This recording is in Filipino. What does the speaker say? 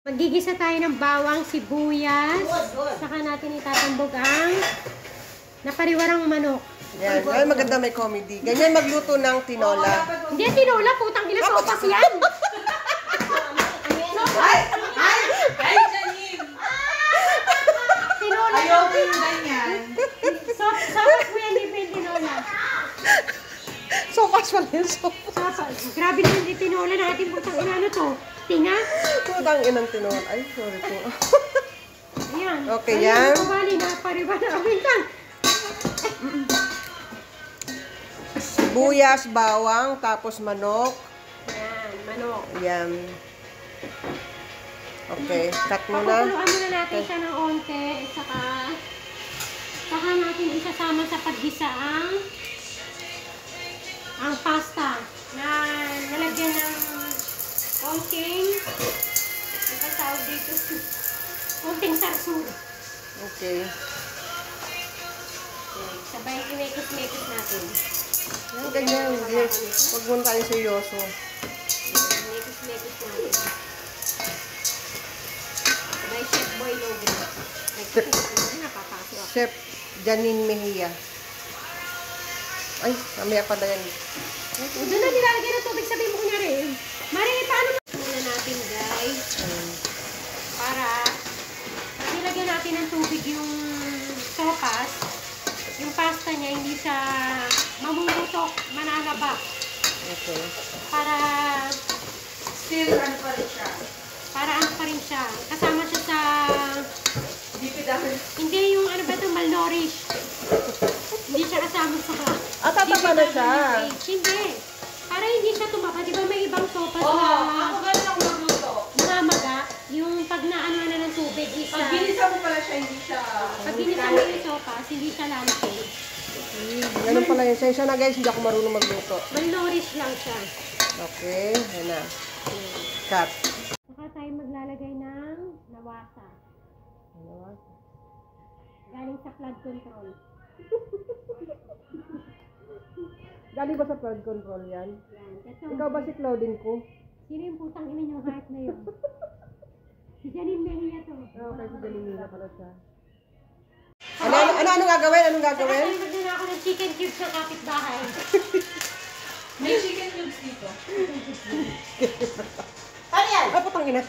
Magigisa tayo ng bawang, sibuyas. Saka natin itatambog ang napariwarang manok. Yan. Ay, maganda may comedy. Ganyan magluto ng tinola. Hindi yan tinola, putang ina, sopas yan. Ay, Janine! Tinola. Ayoko yung ganyan. Sopas mo yan, hindi tinola. Sopas pala yun, sopas. Sopas. Grabe naman yung tinola natin, putang ina, ano to? Tinga? Putang inang tinola. Ay, sorry po. Ayan. Okay, yan. Kumali na, pariwarang abintang. Sibuyas, bawang, tapos manok. Yan, manok. Yan. Okay, cut mo na. Pakukuluan muna natin siya ng onte. Saka natin isasama sa paggisa ang pasta na nalagyan ng konting tawag dito, konting sarsu. Okay. Sabay imekos-mekos natin. Yan, ganyan. Huwag muna tayo seryoso. Imekos-mekos natin. Sabay Chef Boy Logan. Napapasok ako. Chef Janine Mejia. Ay, mamaya pala yan. Doon na nilalagay ng tubig, sabihin mo kunyari. Mari, paano muna natin, guys? Para nilagyan natin ng tubig yung sopas, yung pasta niya, hindi siya mamumutok, mananaba. Okay. Para Still, ano pa rin siya? para ano pa rin siya. Kasama siya sa, DPW. hindi yung ano ba ito, malnourished. Hindi siya kasama sa Tatapa na siya. Hindi. Para hindi siya tumaba. Di ba may ibang sopas Oo, na ako ganun ako magluto. namamaga? Yung pag naano na ng tubig is Pag ginisa mo pala siya, hindi siya... pag ginisa mo yung sopas, hindi siya lalaki. Ganun pala yun. Sensya na guys, hindi ako marunong magluto. Malnourished lang siya. Okay, yan na. Cut. Saka tayo maglalagay ng lawasa. Galing sa flood control. Galing ba sa flood control yan? Yan. Kasi Ikaw ba si Claudine ko? sino yung putang ina yung heart na yun? Si Janine Mejia to. Okay, si Janine Mejia pala siya. Ano gagawin? Anong Saka gagawin? tayo magdala ako ng chicken cubes sa kapitbahay. May chicken cubes dito. Ay, putang ina.